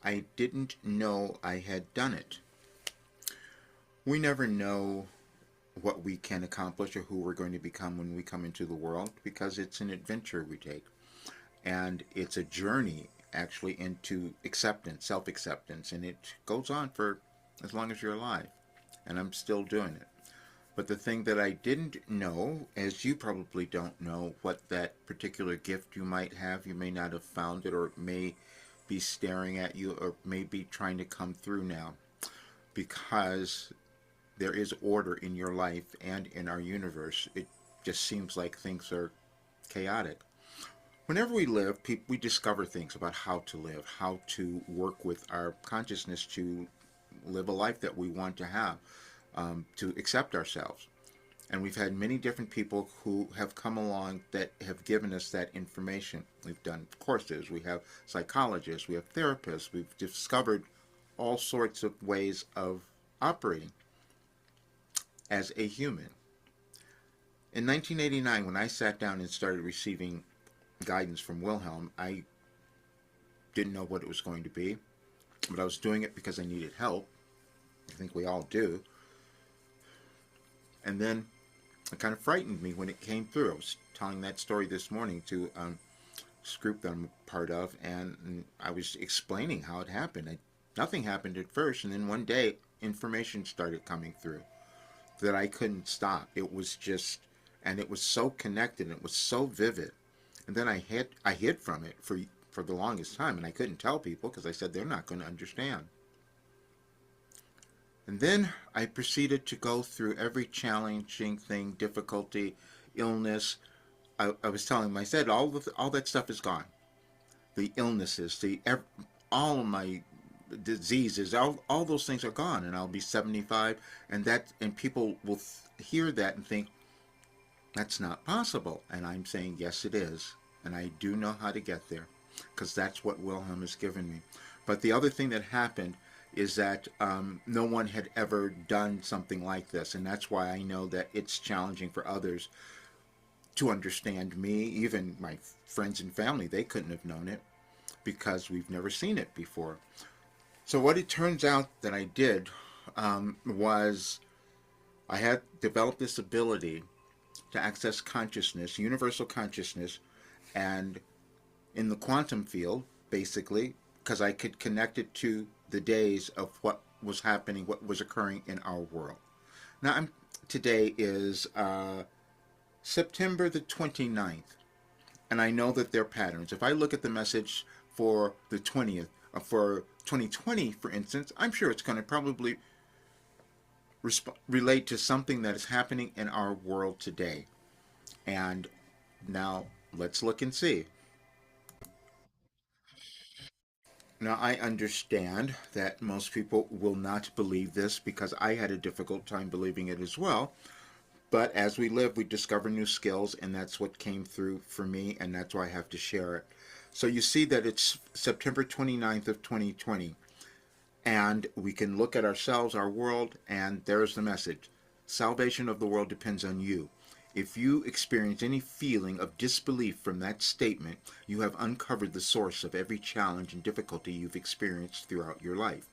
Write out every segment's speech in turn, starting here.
I didn't know I had done it. We never know what we can accomplish or who we're going to become when we come into the world because it's an adventure we take. And it's a journey actually into acceptance, self acceptance, and it goes on for as long as you're alive. And I'm still doing it. But the thing that I didn't know, as you probably don't know, what that particular gift you might have, you may not have found it, or it may be staring at you, or may be trying to come through now, because there is order in your life and in our universe. It just seems like things are chaotic. Whenever we live, we discover things about how to live, how to work with our consciousness to live a life that we want to have, to accept ourselves. And we've had many different people who have come along that have given us that information. We've done courses, we have psychologists, we have therapists, we've discovered all sorts of ways of operating as a human. In 1989, when I sat down and started receiving guidance from Wilhelm, I didn't know what it was going to be, but I was doing it because I needed help. I think we all do. And then it kind of frightened me when it came through. I was telling that story this morning to this group that I'm a part of, and I was explaining how it happened. Nothing happened at first, and then one day information started coming through that I couldn't stop. It was just, and it was so connected, and it was so vivid. And then I hid from it for the longest time, and I couldn't tell people because I said they're not going to understand. And then I proceeded to go through every challenging thing, difficulty, illness. I was telling them, I said all that stuff is gone. The illnesses, all of my diseases, all those things are gone, and I'll be 75, and people will hear that and think that's not possible. And I'm saying yes, it is, and I do know how to get there, because that's what Wilhelm has given me. But the other thing that happened is that no one had ever done something like this, and that's why I know that it's challenging for others to understand me. Even my friends and family, they couldn't have known it because we've never seen it before. So what it turns out that I did was I had developed this ability to access consciousness, universal consciousness, and in the quantum field, basically, because I could connect it to the days of what was happening, what was occurring in our world. Now, today is September the 29th, and I know that there are patterns. If I look at the message for the 20th, for 2020, for instance, I'm sure it's going to probably relate to something that is happening in our world today. And now let's look and see. Now, I understand that most people will not believe this because I had a difficult time believing it as well. But as we live, we discover new skills, and that's what came through for me, and that's why I have to share it. So you see that it's September 29th of 2020, and we can look at ourselves, our world, and there's the message. Salvation of the world depends on you. If you experience any feeling of disbelief from that statement, you have uncovered the source of every challenge and difficulty you've experienced throughout your life.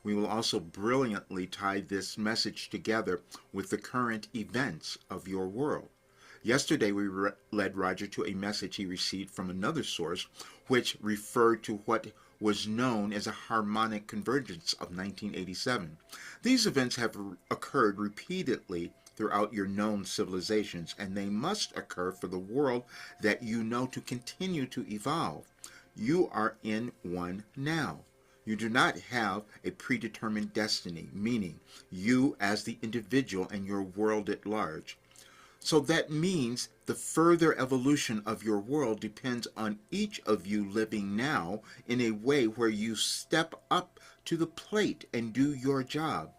We will also brilliantly tie this message together with the current events of your world. Yesterday, we led Roger to a message he received from another source, which referred to what was known as a harmonic convergence of 1987. These events have occurred repeatedly throughout your known civilizations, and they must occur for the world that you know to continue to evolve. You are in one now. You do not have a predetermined destiny, meaning you as the individual and your world at large. So that means the further evolution of your world depends on each of you living now in a way where you step up to the plate and do your job.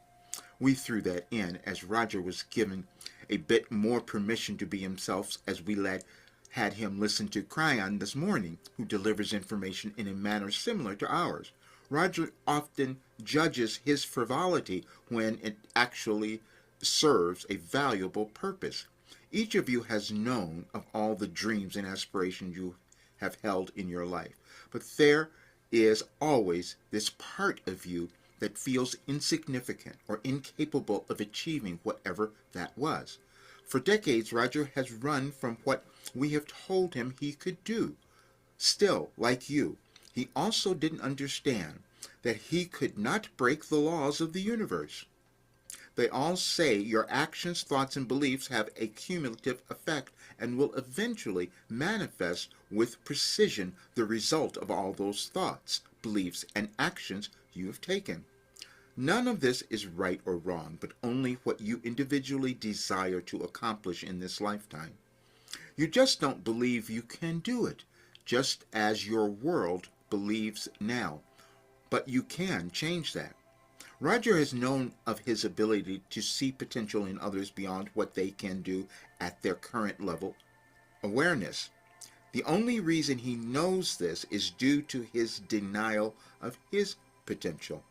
We threw that in as Roger was given a bit more permission to be himself as we had him listen to Cryon this morning, who delivers information in a manner similar to ours. Roger often judges his frivolity when it actually serves a valuable purpose. Each of you has known of all the dreams and aspirations you have held in your life, but there is always this part of you that feels insignificant or incapable of achieving whatever that was. For decades, Roger has run from what we have told him he could do. Still, like you, he also didn't understand that he could not break the laws of the universe. They all say your actions, thoughts, and beliefs have a cumulative effect and will eventually manifest with precision the result of all those thoughts, beliefs, and actions you have taken. None of this is right or wrong, but only what you individually desire to accomplish in this lifetime. You just don't believe you can do it, just as your world believes now. But you can change that. Roger has known of his ability to see potential in others beyond what they can do at their current level awareness. The only reason he knows this is due to his denial of his potential.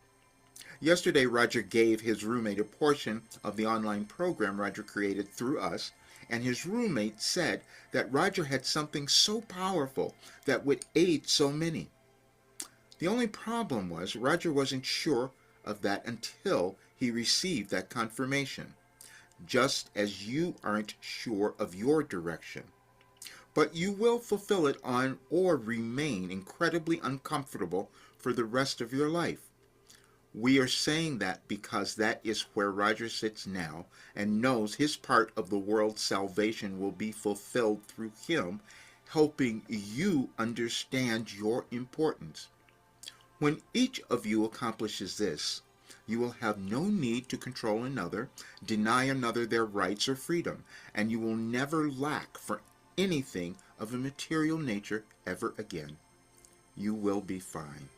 Yesterday, Roger gave his roommate a portion of the online program Roger created through us, and his roommate said that Roger had something so powerful that would aid so many. The only problem was Roger wasn't sure of that until he received that confirmation, just as you aren't sure of your direction. But you will fulfill it on or remain incredibly uncomfortable for the rest of your life. We are saying that because that is where Roger sits now and knows his part of the world's salvation will be fulfilled through him, helping you understand your importance. When each of you accomplishes this, you will have no need to control another, deny another their rights or freedom, and you will never lack for anything of a material nature ever again. You will be fine.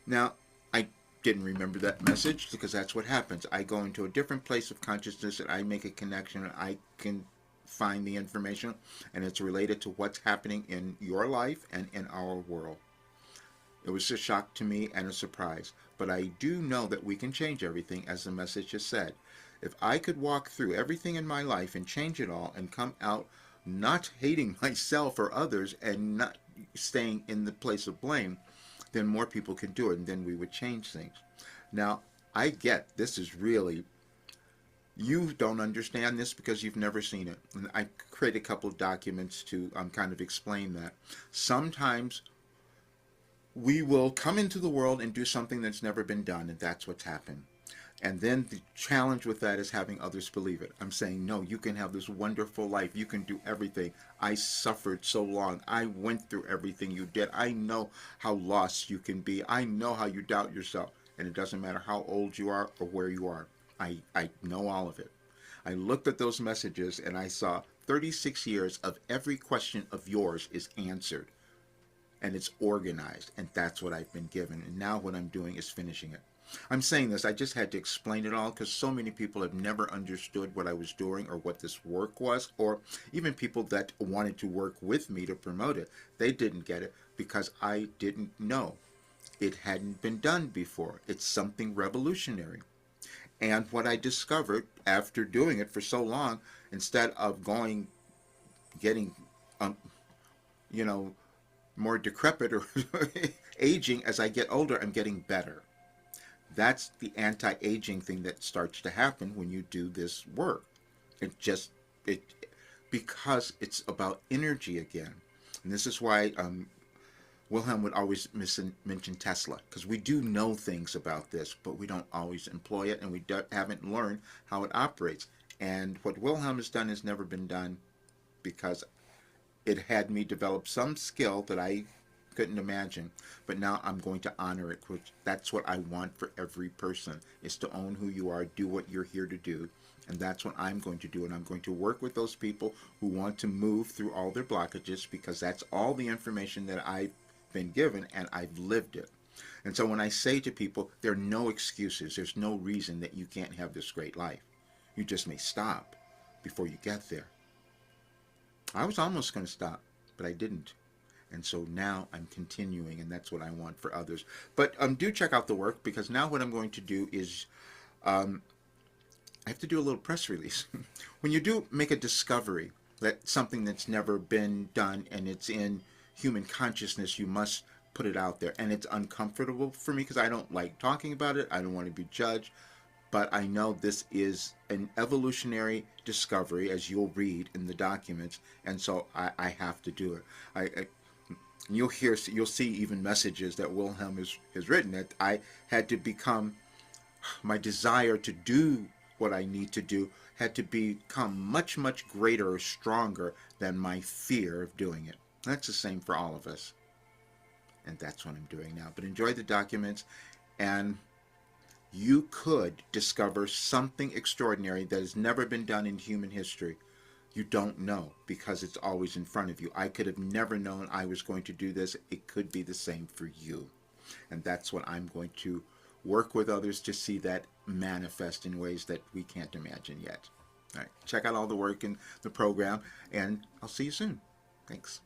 Now, I didn't remember that message because that's what happens. I go into a different place of consciousness and I make a connection and I can find the information, and it's related to what's happening in your life and in our world. It was a shock to me and a surprise, but I do know that we can change everything, as the message has said. If I could walk through everything in my life and change it all and come out not hating myself or others and not staying in the place of blame, then more people could do it, and then we would change things. Now, I get this is really, you don't understand this because you've never seen it. And I create a couple of documents to kind of explain that. Sometimes we will come into the world and do something that's never been done, and that's what's happened. And then the challenge with that is having others believe it. I'm saying, no, you can have this wonderful life. You can do everything. I suffered so long. I went through everything you did. I know how lost you can be. I know how you doubt yourself. And it doesn't matter how old you are or where you are. I know all of it. I looked at those messages and I saw 36 years of every question of yours is answered. And it's organized. And that's what I've been given. And now what I'm doing is finishing it. I'm saying this, I just had to explain it all because so many people have never understood what I was doing or what this work was, or even people that wanted to work with me to promote it. They didn't get it because I didn't know. It hadn't been done before. It's something revolutionary. And what I discovered after doing it for so long, instead of getting, more decrepit or aging as I get older, I'm getting better. That's the anti-aging thing that starts to happen when you do this work. Because it's about energy again. And this is why Wilhelm would always mention Tesla, because we do know things about this, but we don't always employ it, and we haven't learned how it operates. And what Wilhelm has done has never been done because it had me develop some skill that I couldn't imagine, but now I'm going to honor it, which that's what I want for every person, is to own who you are, do what you're here to do, and that's what I'm going to do. And I'm going to work with those people who want to move through all their blockages, because that's all the information that I've been given and I've lived it. And so when I say to people, there are no excuses, there's no reason that you can't have this great life. You just may stop before you get there. I was almost going to stop, but I didn't. And so now I'm continuing, and that's what I want for others. But do check out the work, because now what I'm going to do is I have to do a little press release. When you do make a discovery that something that's never been done and it's in human consciousness, you must put it out there. And it's uncomfortable for me because I don't like talking about it. I don't want to be judged. But I know this is an evolutionary discovery, as you'll read in the documents, and so I have to do it. You'll see even messages that Wilhelm has written that I had to become, my desire to do what I need to do had to become much, much greater or stronger than my fear of doing it. That's the same for all of us. And that's what I'm doing now. But enjoy the documents, and you could discover something extraordinary that has never been done in human history. You don't know because it's always in front of you. I could have never known I was going to do this. It could be the same for you. And that's what I'm going to work with others to see that manifest in ways that we can't imagine yet. All right, check out all the work in the program, and I'll see you soon. Thanks.